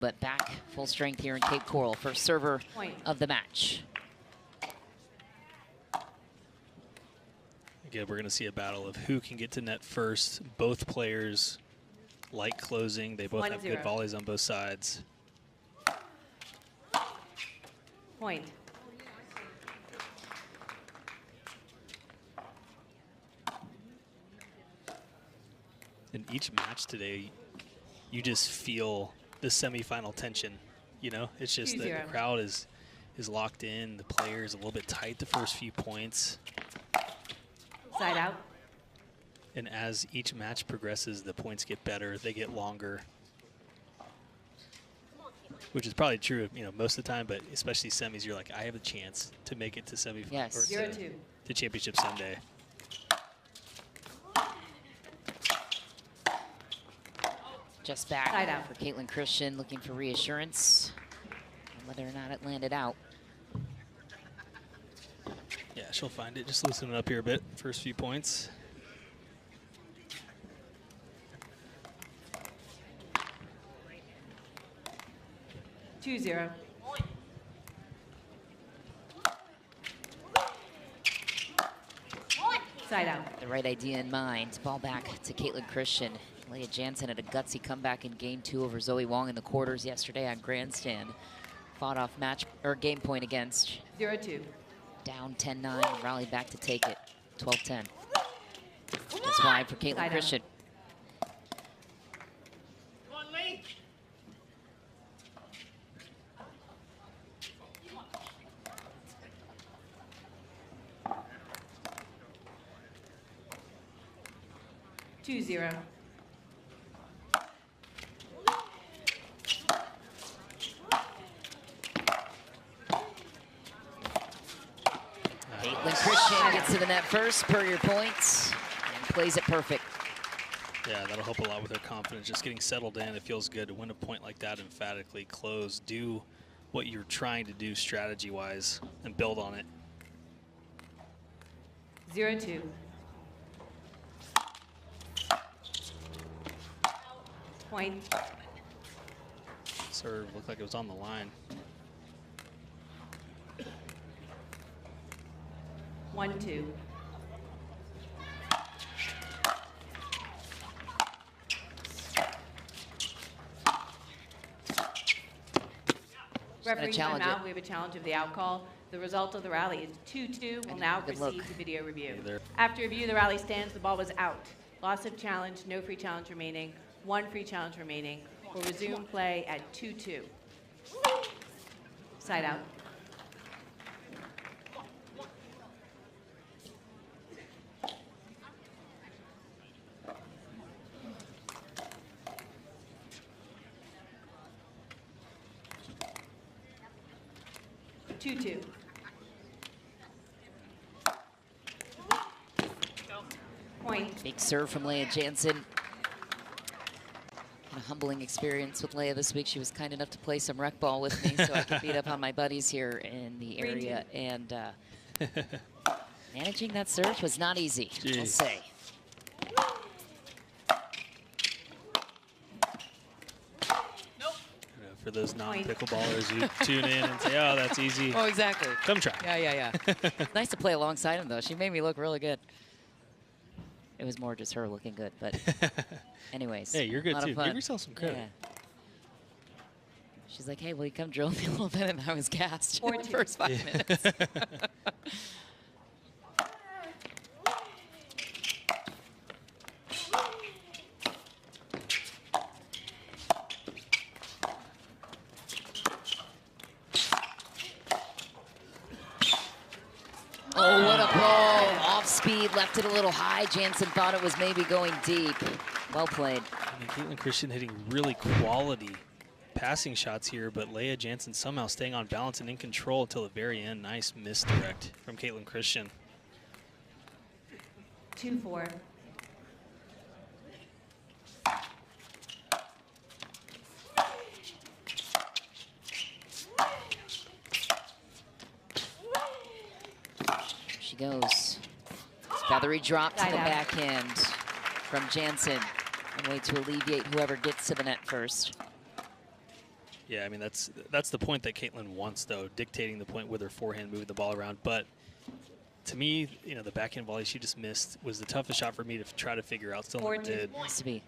but back full strength here in Cape Coral. First server of the match. Again, we're going to see a battle of who can get to net first. Both players like closing. They both have good volleys on both sides. Point. In each match today, you just feel the semifinal tension. You know, it's just that the crowd is locked in. The player is a little bit tight the first few points. Side out. And as each match progresses, the points get better. They get longer, which is probably true of, you know, most of the time, but especially semis, you're like, I have a chance to make it to semifinal, yes. or to championship someday. Just back for Kaitlyn Christian, looking for reassurance on whether or not it landed out. Yeah, she'll find it. Just loosen it up here a bit. First few points. Two zero. Side out. The right idea in mind. Ball back to Kaitlyn Christian. Lea Jansen had a gutsy comeback in game 2 over Zoe Wong in the quarters yesterday on grandstand. Fought off match or game point against 0-2. Down 10-9, rallied back to take it. 12-10. Just wide for Kaitlyn Christian. Two zero. Kaitlyn Christian gets to the net first per your points and plays it perfect. Yeah, that'll help a lot with her confidence. Just getting settled in, it feels good to win a point like that emphatically. Close, do what you're trying to do strategy-wise and build on it. 0-2. Point. Serve looked like it was on the line. 1-2. Referee timeout. We have a challenge of the out call. The result of the rally is 2-2. Will now proceed to video review. After review, the rally stands. The ball was out. Loss of challenge. No free challenge remaining. 1 free challenge remaining. We'll resume play at 2-2. Side out. Point. Big serve from Lea Jansen. A humbling experience with Lea this week. She was kind enough to play some rec ball with me so I could beat up on my buddies here in the area. And managing that serve was not easy, I'll say. For those non-pickleballers who tune in and say, oh, that's easy. Oh, exactly. Come try. Yeah. Nice to play alongside him, though. She made me look really good. It was more just her looking good, but anyways. Hey, you're good, too. Give yourself some credit. Yeah. She's like, hey, will you come drill me a little bit? And I was gassed in the first 5 minutes. Oh, what a ball. Off speed, left it a little high. Jansen thought it was maybe going deep. Well played. I mean, Kaitlyn Christian hitting really quality passing shots here, but Lea Jansen somehow staying on balance and in control until the very end. Nice misdirect from Kaitlyn Christian. 2-4. She goes. Feathery drop to the backhand from Jansen. A way to alleviate whoever gets to the net first. Yeah, I mean, that's the point that Kaitlyn wants, though, dictating the point with her forehand, moving the ball around. But to me, you know, the backhand volley she just missed was the toughest shot for me to try to figure out. Still never did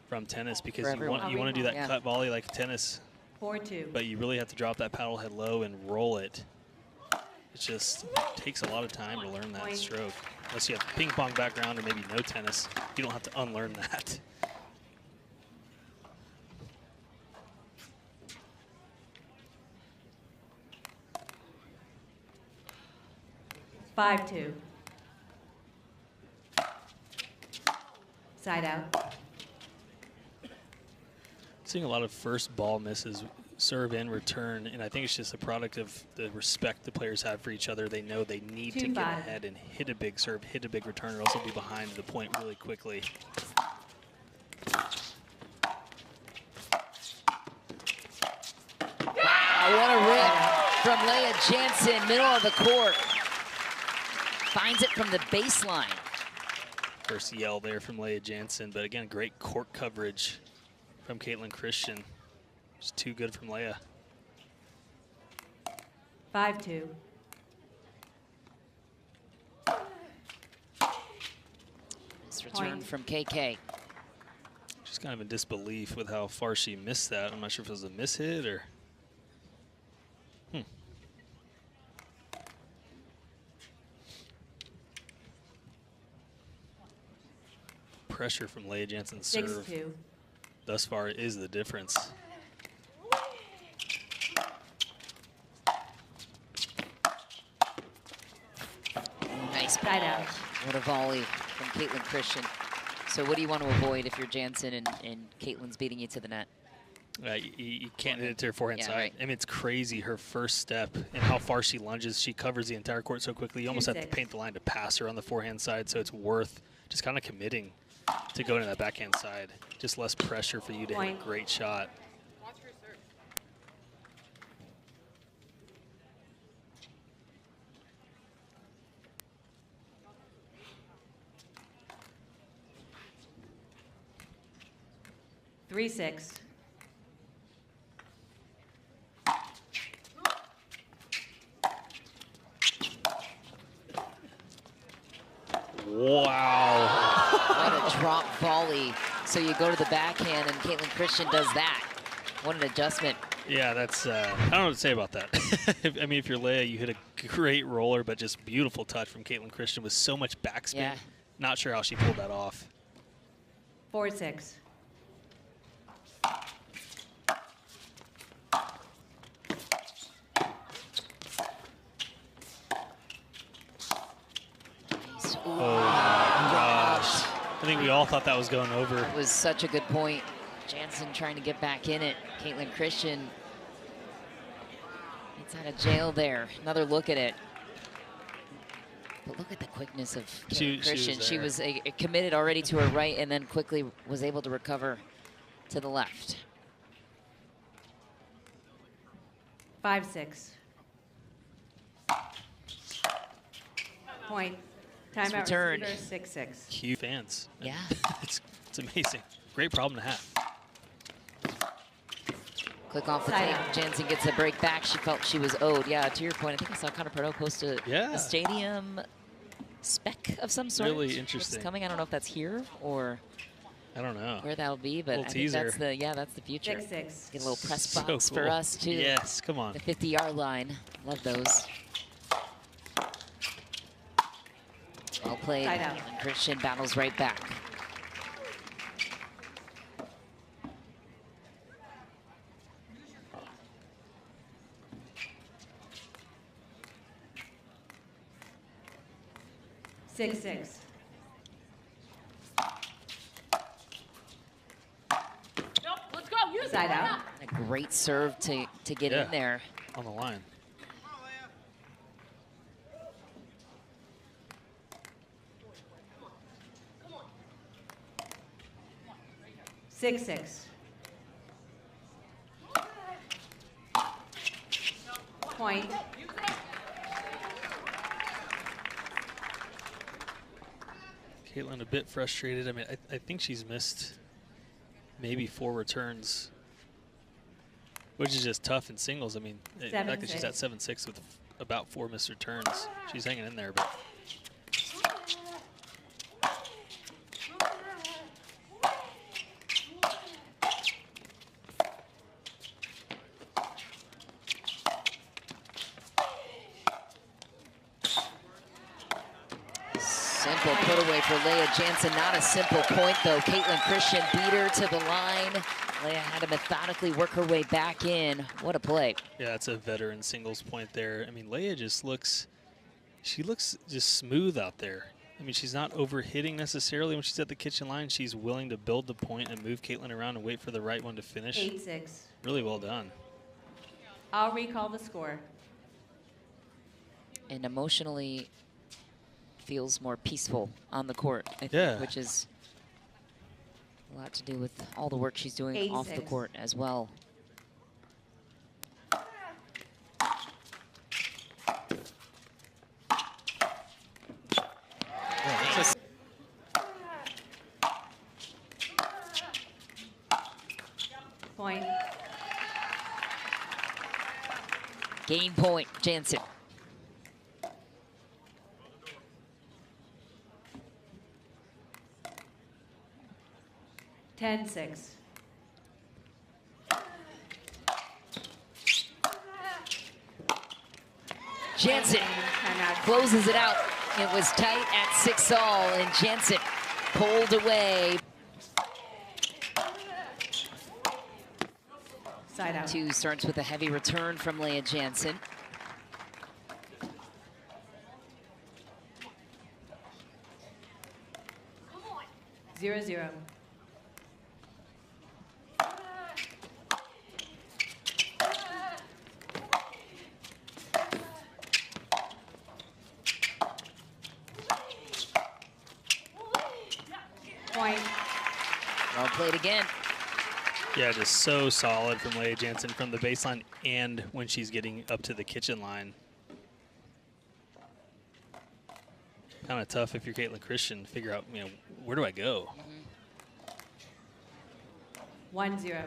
from tennis, because you want to do that cut volley like tennis. 4-2. But you really have to drop that paddle head low and roll it. It just takes a lot of time to learn that stroke. Unless you have a ping pong background or maybe no tennis, you don't have to unlearn that. Five, 2. Side out. Seeing a lot of first ball misses, serve and return, and I think it's just a product of the respect the players have for each other. They know they need to get ahead and hit a big serve, hit a big return, or else they'll be behind the point really quickly. Wow, what a rip from Lea Jansen, middle of the court. Finds it from the baseline. First yell there from Lea Jansen, but again, great court coverage from Kaitlyn Christian. Just too good from Lea. 5-2. Nice return from KK. Just kind of in disbelief with how far she missed that. I'm not sure if it was a miss hit or. Pressure from Lea Jansen's serve thus far is the difference. Nice side out. What a volley from Kaitlyn Christian. So what do you want to avoid if you're Jansen and Kaitlyn's beating you to the net? You can't hit it to her forehand side. Right. I mean, it's crazy, her first step and how far she lunges. She covers the entire court so quickly. You almost have to paint the line to pass her on the forehand side, so it's worth just kind of committing to go into that backhand side. Just less pressure for you to hit a great shot. Watch her serve. Three, 6. Wow. What a drop volley. So you go to the backhand and Kaitlyn Christian does that. What an adjustment. Yeah, that's, I don't know what to say about that. I mean, if you're Lea, you hit a great roller, but just beautiful touch from Kaitlyn Christian with so much backspin. Yeah. Not sure how she pulled that off. 4, 6. Oh my gosh. I think we all thought that was going over. It was such a good point. Jansen trying to get back in it. Kaitlyn Christian gets out of jail there. Another look at it. But look at the quickness of Kaitlyn Christian. She was committed already to her right and then quickly was able to recover to the left. 5, 6. Point. Timeout receiver, 6, 6. Huge fans. Yeah. It's amazing. Great problem to have. Click off the tape. Jansen gets a break back. She felt she was owed. Yeah, to your point, I think I saw Connor Pardo post a stadium spec of some sort. Really interesting. It's coming. I don't know if that's here or I don't know where that'll be, but I think that's the future. 6, 6. Get a little press box for us too. Yes, come on. The 50-yard line. Love those. Well played. And Christian battles right back. Six, 6. Let's go. Use Side out. A great serve to get in there. On the line. 6, 6. Point. Kaitlyn a bit frustrated. I mean, I think she's missed maybe 4 returns Which is just tough in singles. I mean, the fact that she's at 7-6 with about 4 missed returns, she's hanging in there. But simple put away for Lea Jansen. Not a simple point, though. Kaitlyn Christian beat her to the line. Lea had to methodically work her way back in. What a play. Yeah, it's a veteran singles point there. I mean, Lea just looks, she looks just smooth out there. I mean, she's not overhitting necessarily when she's at the kitchen line. She's willing to build the point and move Kaitlyn around and wait for the right one to finish. 8-6. Really well done. I'll recall the score. And emotionally feels more peaceful on the court, I think, yeah, which is a lot to do with all the work she's doing off the court as well. Yeah, Point. Game point, Jansen. Ten, 6. Jansen closes it out. It was tight at 6-all, and Jansen pulled away. Side out. 2 starts with a heavy return from Lea Jansen. 0-0. Point. Well played again. yeah, just so solid from Lea Jansen from the baseline and when she's getting up to the kitchen line. Kind of tough if you're Kaitlyn Christian to figure out, you know, where do I go? 1-0.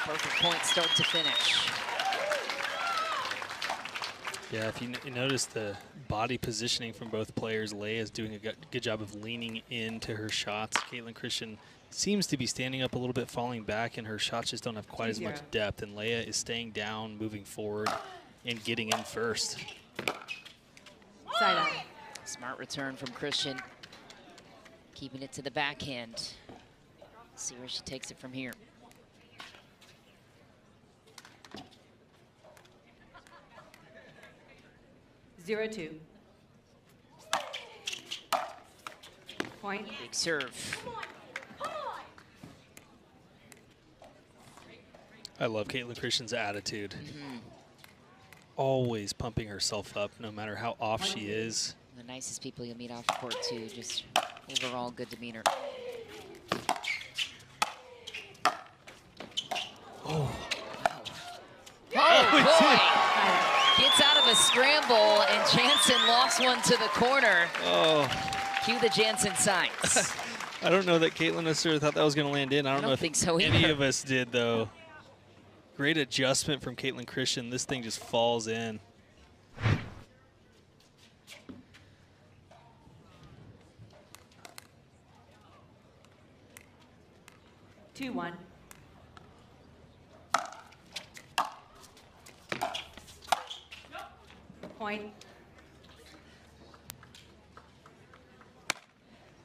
Perfect point start to finish. Yeah, if you notice the body positioning from both players, Lea is doing a good job of leaning into her shots. Kaitlyn Christian seems to be standing up a little bit, falling back, and her shots just don't have quite as much depth. And Lea is staying down, moving forward, and getting in first. Side out. Smart return from Christian. Keeping it to the backhand. See where she takes it from here. Zero, 2. Point. Big serve. I love Kaitlyn Christian's attitude. Always pumping herself up, no matter how off she is. The nicest people you'll meet off the court, too. Just overall good demeanor. Oh. Wow. Oh, boy. Gets out of a scramble, and Jansen lost one to the corner. Oh. Cue the Jansen signs. I don't know that Kaitlyn necessarily thought that was going to land in. I don't know if think so any either. of us did, though. Great adjustment from Kaitlyn Christian. This thing just falls in. Two, 1. Point.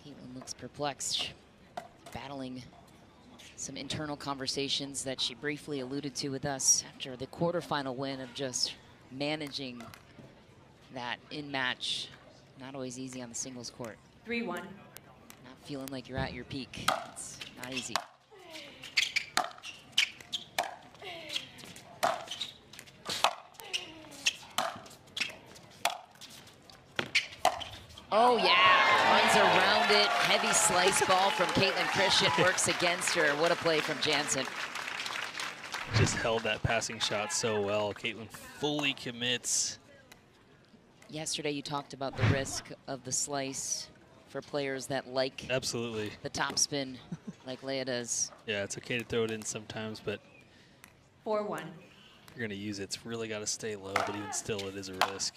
Kaitlyn looks perplexed, battling some internal conversations that she briefly alluded to with us after the quarterfinal win of just managing that in-match. Not always easy on the singles court. 3-1. Not feeling like you're at your peak. It's not easy. Oh, yeah. Runs around it. Heavy slice ball from Kaitlyn Christian. Works against her. What a play from Jansen. Just held that passing shot so well. Kaitlyn fully commits. yesterday you talked about the risk of the slice for players that like absolutely the topspin like Lea does. Yeah, it's okay to throw it in sometimes, but 4-1. You're going to use it. It's really got to stay low, but even still, it is a risk.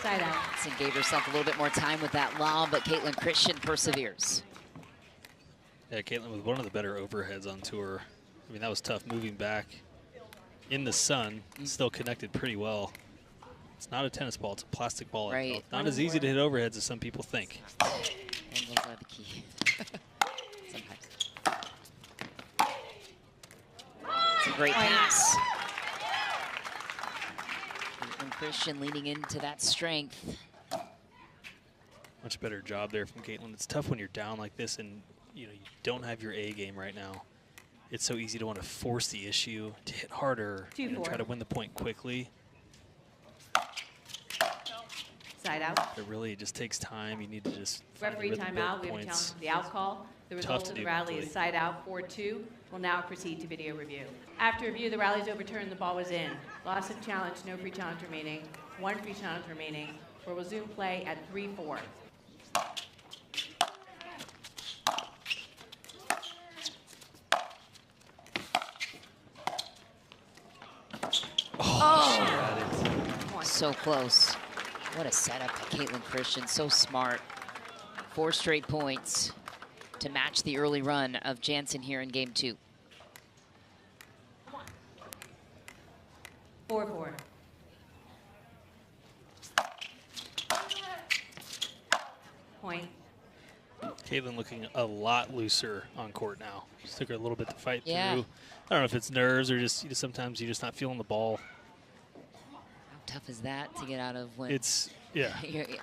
Side out. Jansen gave herself a little bit more time with that lob, but Kaitlyn Christian perseveres. Yeah, Kaitlyn with one of the better overheads on tour. I mean, that was tough moving back in the sun, still connected pretty well. It's not a tennis ball, it's a plastic ball. Right. Not as easy to hit overheads as some people think. Angles are the key. Sometimes. It's a great pass. Kaitlyn Christian leaning into that strength. Much better job there from Kaitlyn. It's tough when you're down like this and you don't have your A game right now. It's so easy to want to force the issue, to hit harder, and try to win the point quickly. Side out. It really just takes time. You need to just Referee timeout. We have a challenge for the out call. The result of the rally is side out 4-2. We'll now proceed to video review. After review, the rally is overturned. The ball was in. Loss of challenge, no free challenge remaining. 1 free challenge remaining. We'll resume play at 3-4. So close. What a setup to Kaitlyn Christian. So smart. 4 straight points to match the early run of Jansen here in game 2. 4-4. Point. Kaitlyn looking a lot looser on court now. Just took her a little bit to fight through. Yeah. I don't know if it's nerves or just sometimes you're just not feeling the ball. How tough is that to get out of when? It's, yeah.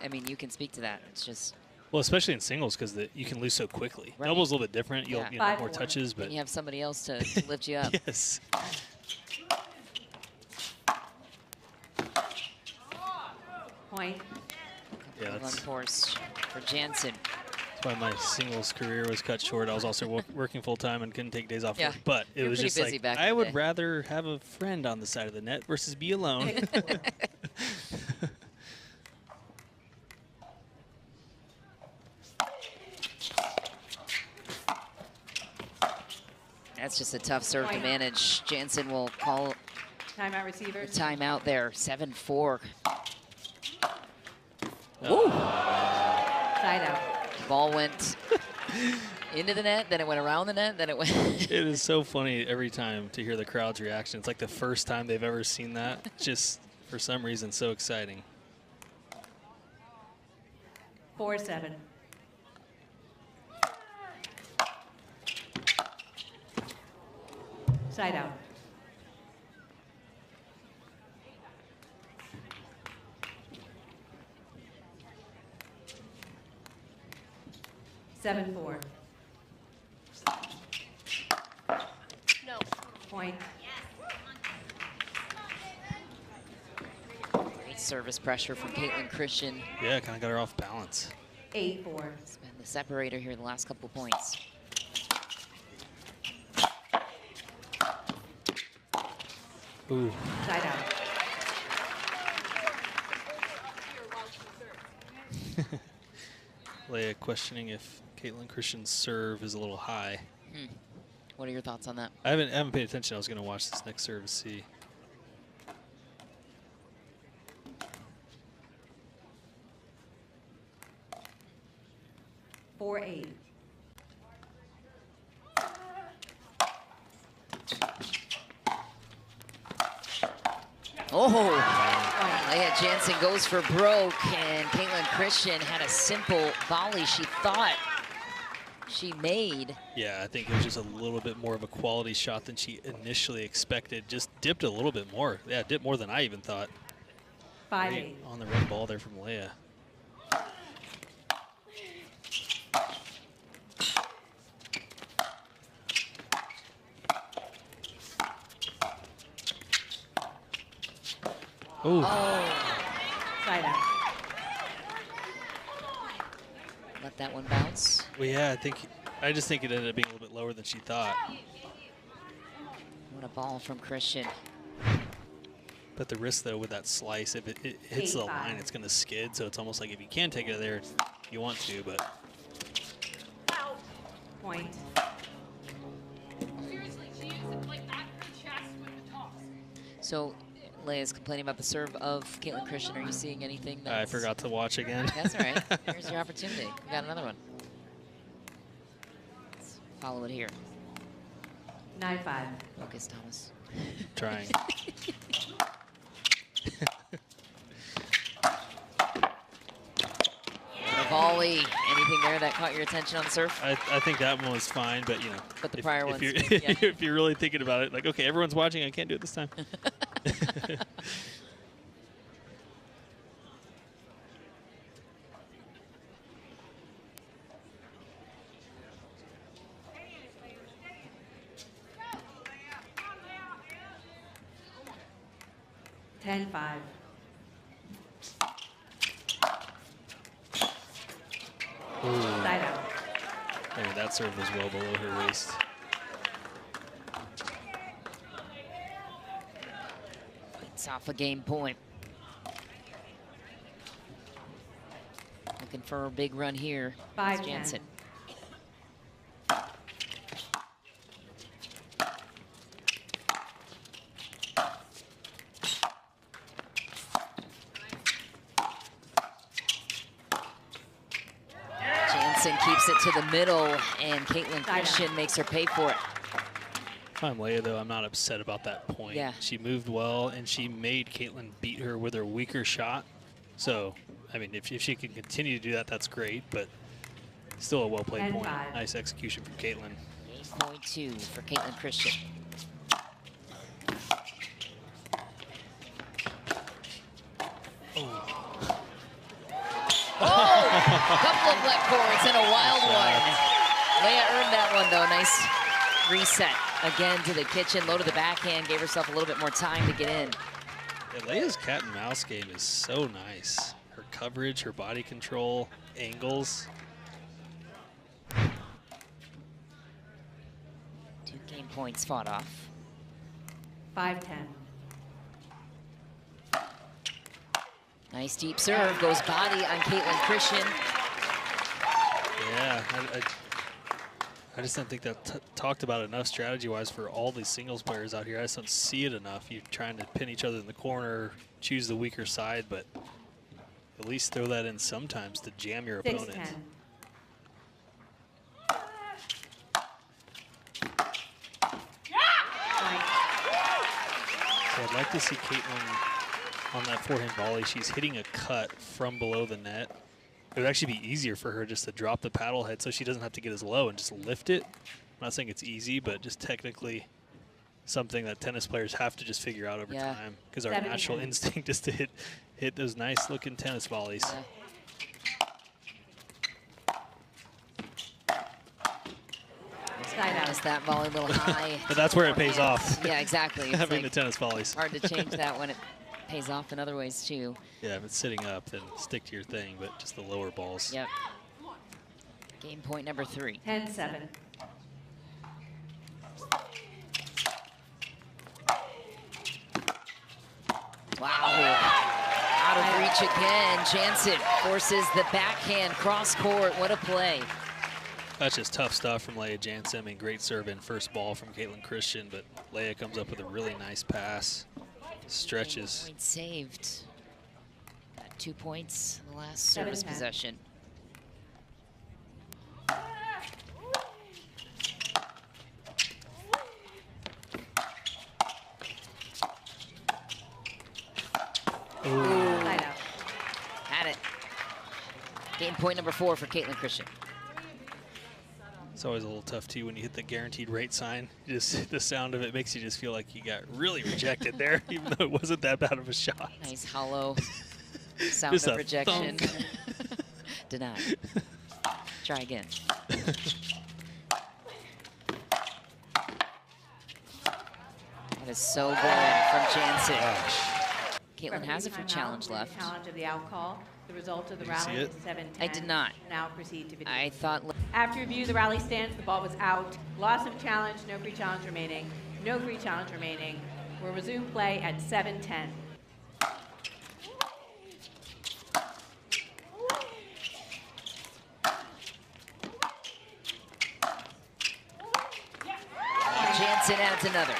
I mean, you can speak to that. It's just. Well, especially in singles because you can lose so quickly. Right. Double's a little bit different. You'll have more 5-4. touches, but And you have somebody else to lift you up. Yes. Point. Yeah, that's Unforced for Jansen. why my singles career was cut short. I was also working full time and couldn't take days off work. But it was just like I would rather have a friend on the side of the net versus be alone. That's just a tough serve to manage. Jansen will call timeout receiver. Timeout there. 7-4. Woo! Side out. Ball went into the net, then it went around the net, then it went. It is so funny every time to hear the crowd's reaction. It's like the first time they've ever seen that. Just for some reason, so exciting. 4-7. Side out. Seven, 4. No. Point. Great service pressure from Kaitlyn Christian. Yeah, kind of got her off balance. 8-4. It's been the separator here the last couple of points. Ooh. Side out. Lea questioning if Kaitlyn Christian's serve is a little high. What are your thoughts on that? I haven't paid attention. I was going to watch this next serve to see. 4-8. Oh, Lea Jansen goes for broke, and Kaitlyn Christian had a simple volley she thought she made. Yeah, I think it was just a little bit more of a quality shot than she initially expected. Just dipped a little bit more. Yeah, dipped more than I even thought. 5-8. On the red ball there from Lea. Ooh. Side out. Let that one bounce. Well, yeah, I think I just think it ended up being a little bit lower than she thought. What a ball from Christian. But the risk, though, with that slice, if it hits the line, it's going to skid. So it's almost like if you can take it there, you want to, but. Point. Seriously, she used it like at her chest with the toss. So Lea's complaining about the serve of Kaitlyn Christian. Are you seeing anything? I forgot to watch again. That's all right. Here's your opportunity. We got another one. Let's follow it here. 9-5. Focus, Thomas. Trying. A volley. Anything there that caught your attention on the serve? I think that one was fine, but you know. But the prior ones. If you're really thinking about it, like, okay, everyone's watching, I can't do it this time. 10-5. Side out. Maybe that serve was well below her waist. It's off a game point. Looking for a big run here. 5-10. Jansen. Keeps it to the middle, and Kaitlyn Christian makes her pay for it. If I'm Lea, though, I'm not upset about that point. Yeah. She moved well, and she made Kaitlyn beat her with her weaker shot. So, I mean, if she can continue to do that, that's great, but still a well-played point. Nice execution from Kaitlyn. 8.2 for Kaitlyn Christian. A couple of left cords and a wild one. Lea earned that one, though. Nice reset again to the kitchen. Low to the backhand, gave herself a little bit more time to get in. Yeah, Lea's cat and mouse game is so nice. Her coverage, her body control, angles. 2 game points fought off. 5-10. Nice deep serve, goes body on Kaitlyn Christian. Yeah, I just don't think that talked about enough strategy-wise for all these singles players out here. I just don't see it enough. You're trying to pin each other in the corner, choose the weaker side, but at least throw that in sometimes to jam your opponent. 6-10. So I'd like to see Kaitlyn on that forehand volley. She's hitting a cut from below the net. It would actually be easier for her just to drop the paddle head so she doesn't have to get as low and just lift it. I'm not saying it's easy, but just technically something that tennis players have to just figure out over time, because our natural instinct is to hit those nice looking tennis volleys. Missed that volley a little high. But that's where it pays off. Yeah, exactly. It's having like the tennis volleys. Hard to change that when it pays off in other ways too. Yeah, if it's sitting up, then stick to your thing, but just the lower balls. Yep. Game point number 3. 10-7. Wow. Out of reach again. Jansen forces the backhand cross court. What a play. That's just tough stuff from Lea Jansen. I mean, great serve in first ball from Kaitlyn Christian, but Lea comes up with a really nice pass. Stretches. Point saved. Got 2 points in the last service possession. Ooh. Had it. Game point number 4 for Kaitlyn Christian. It's always a little tough too when you hit the guaranteed rate sign. Just the sound of it makes you just feel like you got really rejected there, even though it wasn't that bad of a shot. Nice hollow sound of rejection. Denied. Try again. That is so good from Jansen. Kaitlyn has a free challenge left. Challenge of the out call. The result of the rally is 7-10. I did not. Now proceed to video. I thought After review, the rally stands, the ball was out. Loss of challenge, no free challenge remaining. No free challenge remaining. We'll resume play at 7:10. Jansen adds another.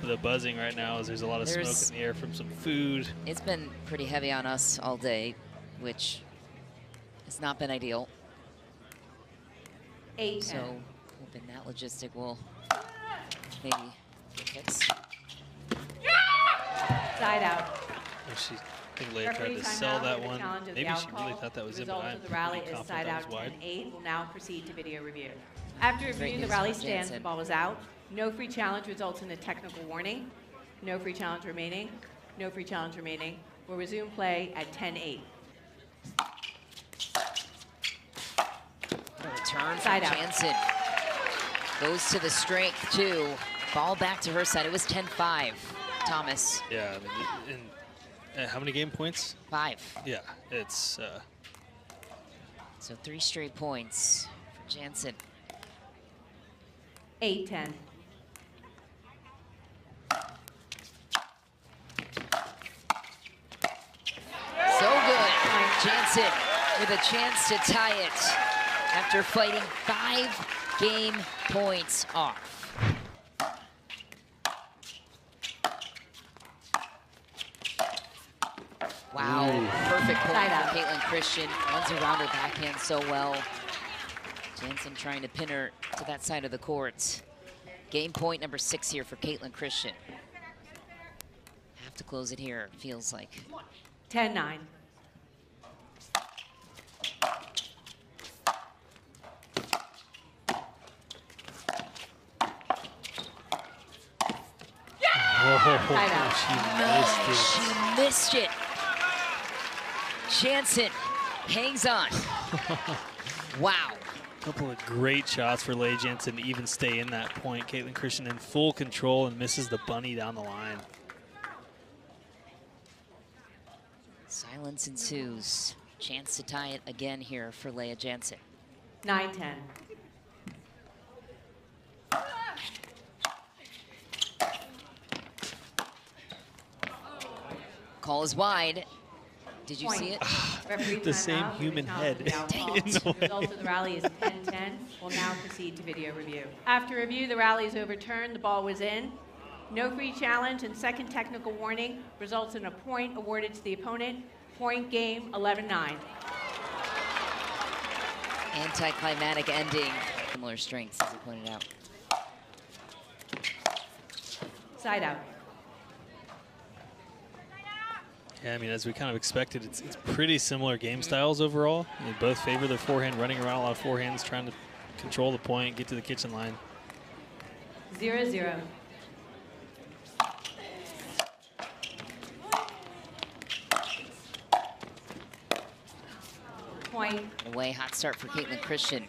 The buzzing right now is there's a lot of smoke in the air from some food. It's been pretty heavy on us all day, which has not been ideal. 8-10. So hoping that logistic will maybe get fixed. Side out. I think Lea tried to sell that one. Maybe she really thought that was it, but I'm the rally pretty is side confident out that was wide. 10-8. Will now proceed to video review. After review, the news rally for stands, the Jansen. ball was out. No free challenge results in a technical warning. No free challenge remaining. No free challenge remaining. We'll resume play at 10-8. Return Side from out. Jansen. Goes to the strength, too. Ball back to her side. It was 10-5, Thomas. Yeah, I mean, how many game points? 5. Yeah, it's... So 3 straight points for Jansen. 8-10. So good. Jansen with a chance to tie it after fighting 5 game points off. Wow, perfect point from Kaitlyn Christian. Runs around her backhand so well. Jansen trying to pin her to that side of the court. Game point number 6 here for Kaitlyn Christian. Have to close it here, feels like. 10-9. She missed it. Jansen hangs on. Wow. A couple of great shots for Lea Jansen to even stay in that point. Kaitlyn Christian in full control and misses the bunny down the line. Silence ensues. Chance to tie it again here for Lea Jansen. 9-10. Call is wide. Did you see it? The same human head in the The result of the rally is 10-10. We'll now proceed to video review. After review, the rally is overturned. The ball was in. No free challenge and second technical warning results in a point awarded to the opponent. Point game, 11-9. Anticlimactic ending. Similar strengths, as he pointed out. Side out. Yeah, I mean, as we kind of expected, it's pretty similar game styles overall. They both favor their forehand, running around a lot of forehands, trying to control the point, get to the kitchen line. 0-0. Point. Away, hot start for Kaitlyn Christian.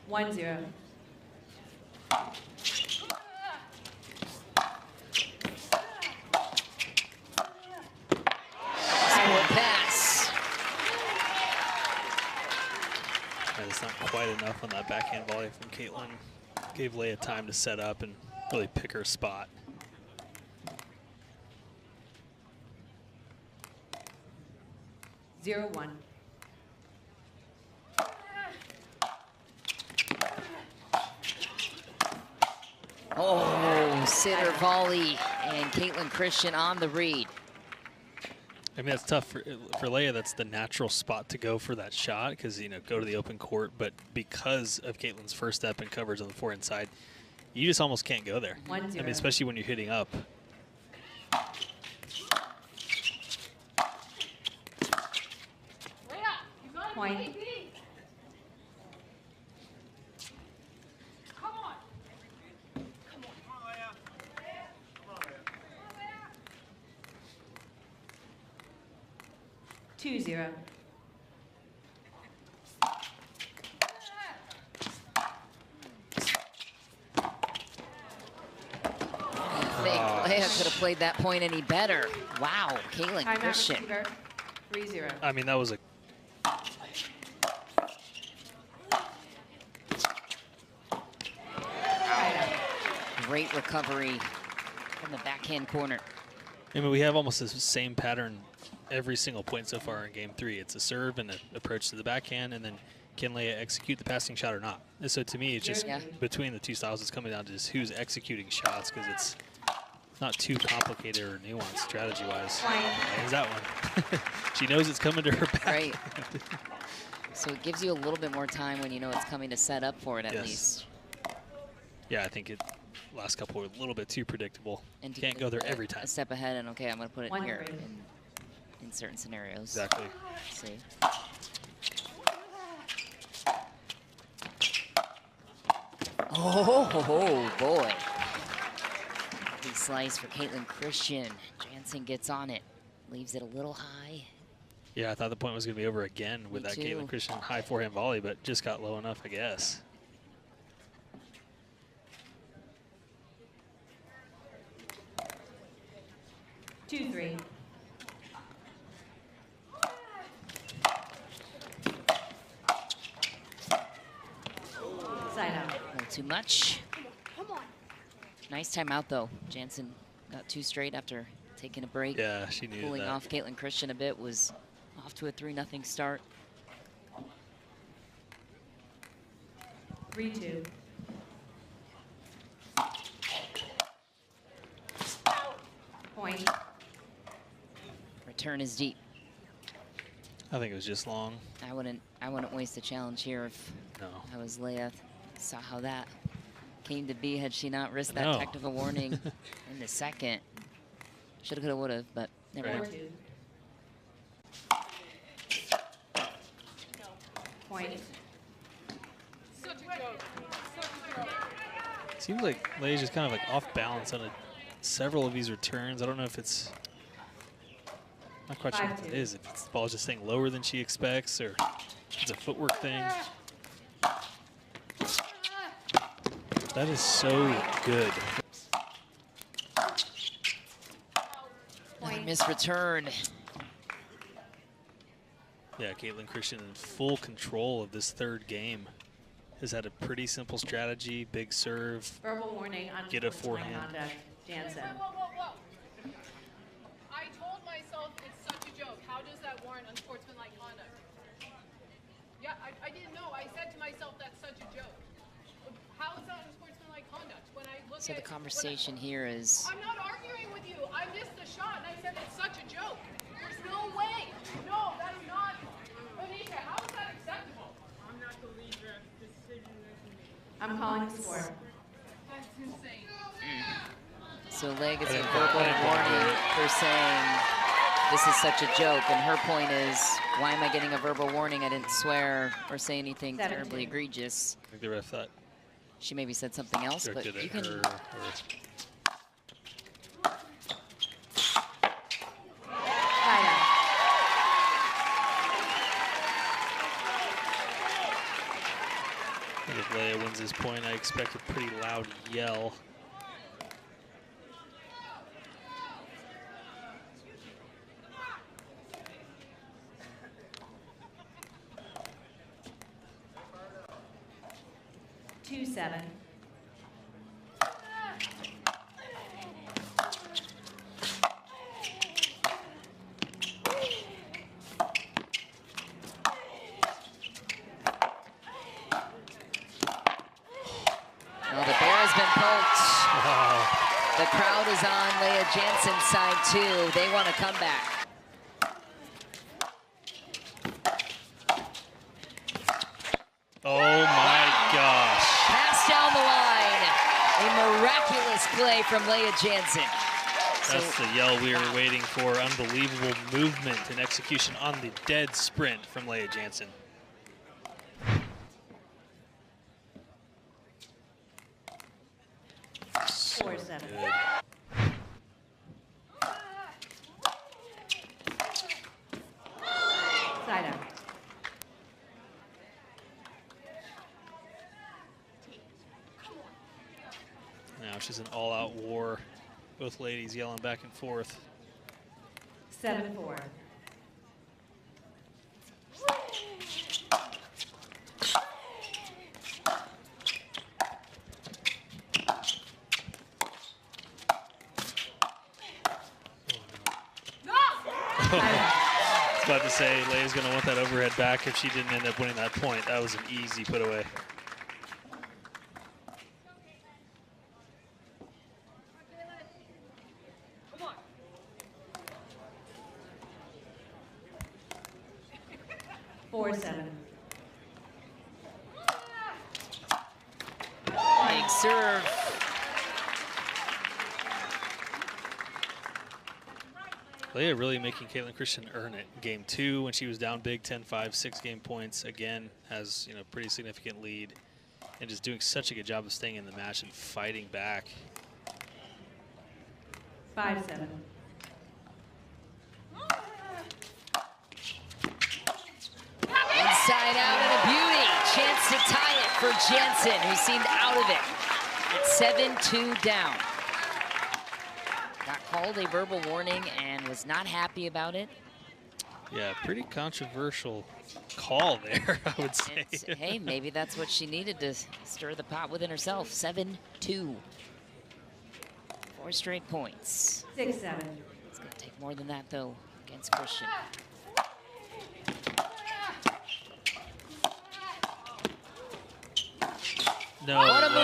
One zero. Pass. It's not quite enough on that backhand volley from Kaitlyn. Gave Lea time to set up and really pick her spot. 0-1. Oh, sitter volley, and Kaitlyn Christian on the read. I mean, that's tough for Lea. That's the natural spot to go for that shot because, you know, go to the open court. But because of Kaitlyn's first step and coverage on the forehand side, you just almost can't go there. 1-0. I mean, especially when you're hitting up. Point. Come on. 2-0. Lea could have played that point any better. Wow, Kaitlyn Christian. 3-0. I mean, that was a great recovery from the backhand corner. I mean, we have almost the same pattern every single point so far in game 3. It's a serve and an approach to the backhand, and then can Lea execute the passing shot or not? And so to me, it's just between the two styles, it's coming down to just who's executing shots, because it's not too complicated or nuanced strategy-wise. Is that one? She knows it's coming to her back. Right. So it gives you a little bit more time when you know it's coming to set up for it at least. Yeah, I think last couple were a little bit too predictable. And can't go there every time. A step ahead and, okay, I'm going to put it here in certain scenarios. Exactly. Let's see. Oh, boy. Big slice for Kaitlyn Christian. Jansen gets on it. Leaves it a little high. Yeah, I thought the point was going to be over again with that Kaitlyn Christian high forehand volley, but just got low enough, I guess. Two, 3. Side out. A little too much. Nice timeout, though. Jansen got 2 straight after taking a break. Yeah, she needed Pulling that. off Kaitlyn Christian a bit, was off to a 3-0 start. 3-2. Point. Return is deep. I think it was just long. I wouldn't waste a challenge here if I was Lea. Saw how that came to be had she not risked that technical warning in the second. Shoulda, coulda, woulda, but never mind. Point. Such a joke. Such a joke. Seems like Lea's just kind of like off balance on several of these returns. I don't know if it's, not quite sure what it is. If it's the ball's just staying lower than she expects, or it's a footwork thing. That is so good. Missed return. Yeah, Kaitlyn Christian in full control of this third game. Has had a pretty simple strategy, big serve, verbal warning on get a forehand. Jansen. Whoa. I told myself it's such a joke. How does that warrant unsportsmanlike conduct? Yeah, I didn't know. I said to myself that's such a joke. How is that unsportsmanlike conduct? When I look So the conversation here is... I'm not arguing with you. I missed the shot and I said it's such a joke. There's no way. No, that is not. Anisha, how is that acceptable? I'm not the leader of the decision making. I'm calling the score. That's insane. So Lea gets a verbal warning for saying this is such a joke, and her point is, why am I getting a verbal warning? I didn't swear or say anything terribly egregious. I think the ref thought she maybe said something else, but you can... If Lea wins this point, I expect a pretty loud yell. Seven. Well, the bear has been poked. Wow. The crowd is on Lea Jansen's side, too. They want to come back. Oh, my gosh. Pass down the line. A miraculous play from Lea Jansen. That's the yell we were waiting for. Unbelievable movement and execution on the dead sprint from Lea Jansen. So 4-7. good. now. She's an all-out war. Both ladies yelling back and forth. 7-4. I was about to say, Lea's going to want that overhead back if she didn't end up winning that point. That was an easy put away. Come on. 4-7. Big serve. Lea really making Kaitlyn Christian earn it. Game 2, when she was down big, 10-5, 6 game points. Again, has pretty significant lead, and just doing such a good job of staying in the match and fighting back. 5-7. Inside out and a beauty. Chance to tie it for Jansen, who seemed out of it. It's 7-2 down. Got called a verbal warning and was not happy about it. Yeah, pretty controversial call there, I would say. Hey, maybe that's what she needed to stir the pot within herself. 7-2. 4 straight points. 6-7. It's going to take more than that, though, against Christian. No What a move. way.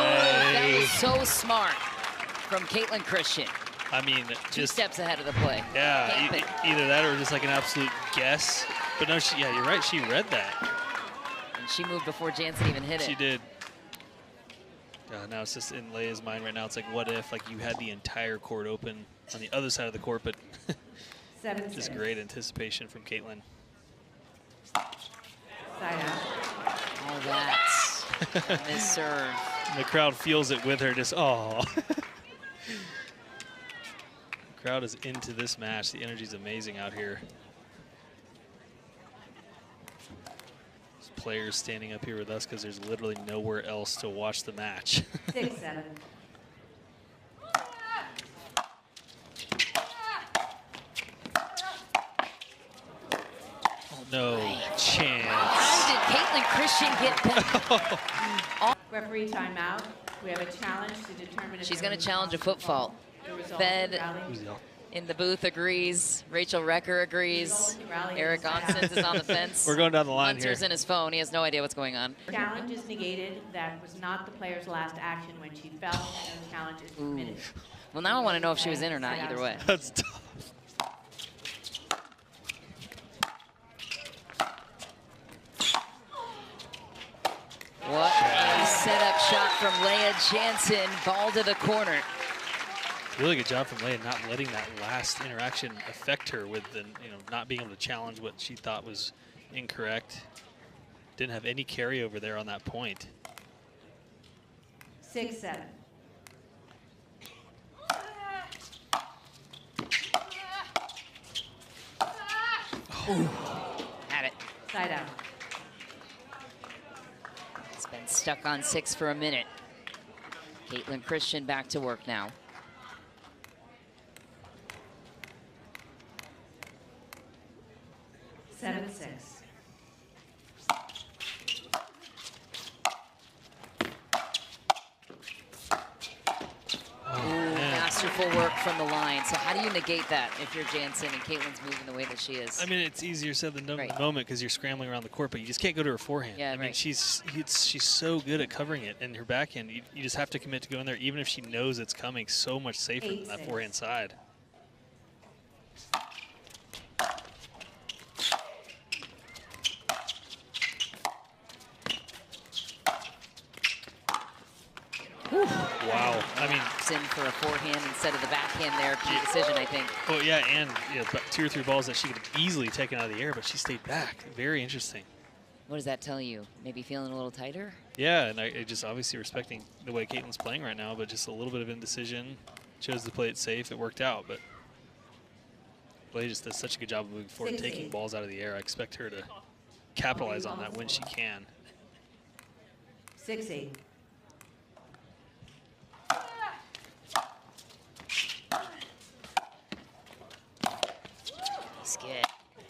That was so smart from Kaitlyn Christian. I mean, 2 just steps ahead of the play. yeah, either that or just like an absolute guess. But no, yeah, you're right. She read that. And she moved before Jansen even hit it. She did. Now it's just in Lea's mind right now. It's like, what if like you had the entire court open on the other side of the court, but 7-6. just great anticipation from Kaitlyn. Side out. Oh, that's this serve. And the crowd feels it with her. Just oh. Crowd is into this match. The energy's amazing out here. There's players standing up here with us because there's literally nowhere else to watch the match. 6-7. No chance. How did Kaitlyn Christian get back? Referee timeout. We have a challenge to determine if She's there going was to challenge a foot fault. The result of Fed the rally. in the booth agrees. Rachel Recker agrees. Eric Onsens is on the fence. We're going down the line Hunter's here. in his phone. He has no idea what's going on. Challenge is negated. That was not the player's last action when she fell. No challenge is permitted. Well, now I want to know if she was in or not either way. That's tough. What a setup shot from Lea Jansen. Ball to the corner. Really good job from Lea not letting that last interaction affect her with the, not being able to challenge what she thought was incorrect. Didn't have any carryover there on that point. 6-7. Had it. Side out. It's been stuck on 6 for a minute. Kaitlyn Christian back to work now. Oh, 7-6. Masterful work from the line. So how do you negate that if you're Jansen and Kaitlyn's moving the way that she is? I mean, it's easier said than done Right. in the moment because you're scrambling around the court, but you just can't go to her forehand. Yeah, I mean, right. she's so good at covering it, and her backhand, you just have to commit to go in there, even if she knows it's coming so much safer than that 8-6. forehand side. Wow. I mean, It's in for a forehand instead of the backhand there. Key decision, I think. well, yeah, and about 2 or 3 balls that she could have easily taken out of the air, but she stayed back. Very interesting. What does that tell you? Maybe feeling a little tighter? Yeah, and I just obviously respecting the way Kaitlyn's playing right now, but just a little bit of indecision. Chose to play it safe. It worked out, but Lea just does such a good job of moving forward, taking balls out of the air. I expect her to capitalize on that when she can. 6-8.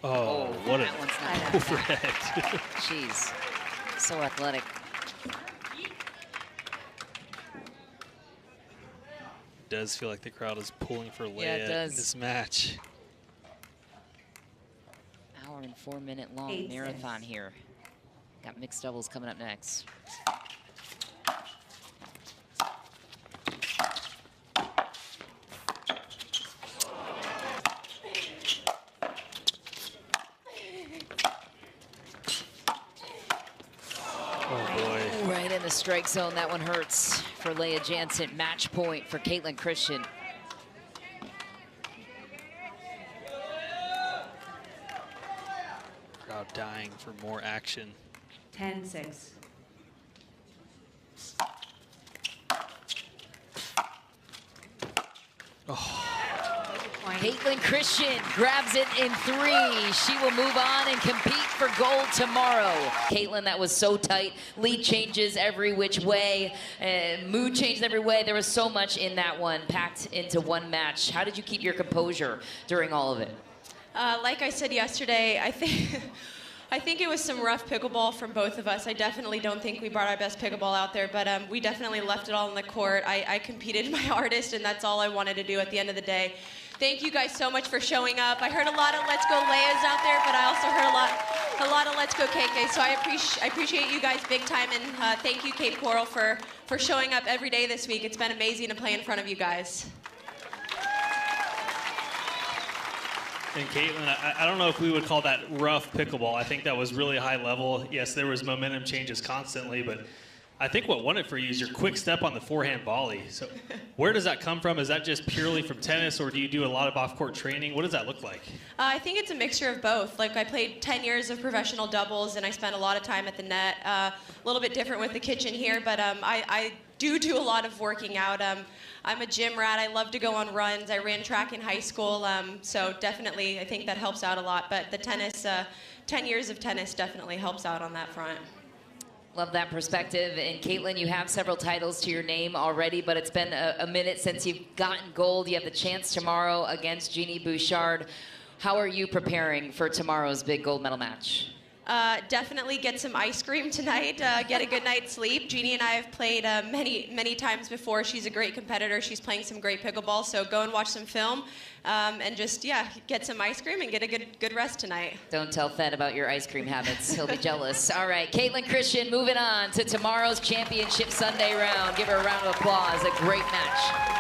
Oh, what that one's not overhead. Jeez, so athletic. It does feel like the crowd is pulling for Lea Yeah, it does. in this match. Hour and 4-minute long marathon here. Got mixed doubles coming up next. Right in the strike zone. That one hurts for Lea Jansen. Match point for Kaitlyn Christian. Crowd dying for more action. 10-6. Kaitlyn Christian grabs it in 3. She will move on and compete for gold tomorrow. Kaitlyn, that was so tight. Lead changes every which way. Mood changed every way. There was so much in that one, packed into one match. How did you keep your composure during all of it? Like I said yesterday, I think it was some rough pickleball from both of us. I definitely don't think we brought our best pickleball out there, but we definitely left it all on the court. I competed my hardest, and that's all I wanted to do at the end of the day. Thank you guys so much for showing up. I heard a lot of Let's Go Leas out there, but I also heard a lot of Let's Go KK. So I appreciate you guys big time, and thank you, Kate Coral, for showing up every day this week. It's been amazing to play in front of you guys. And Kaitlyn, I don't know if we would call that rough pickleball. I think that was really high level. Yes, there was momentum changes constantly, but I think what won it for you is your quick step on the forehand volley. So where does that come from? Is that just purely from tennis, or do you do a lot of off-court training? What does that look like? I think it's a mixture of both. Like, I played 10 years of professional doubles, and I spent a lot of time at the net. A little bit different with the kitchen here, but I do a lot of working out. I'm a gym rat. I love to go on runs. I ran track in high school, so definitely I think that helps out a lot. But the tennis, 10 years of tennis definitely helps out on that front. Love that perspective. And Kaitlyn, you have several titles to your name already, but it's been a minute since you've gotten gold. You have the chance tomorrow against Jeannie Bouchard. How are you preparing for tomorrow's big gold medal match? Definitely get some ice cream tonight, get a good night's sleep. Jeannie and I have played many times before. She's a great competitor. She's playing some great pickleball, so go and watch some film and just, yeah, get some ice cream and get a good rest tonight. Don't tell Fed about your ice cream habits. He'll be jealous. All right, Kaitlyn Christian moving on to tomorrow's championship Sunday round. Give her a round of applause. A great match.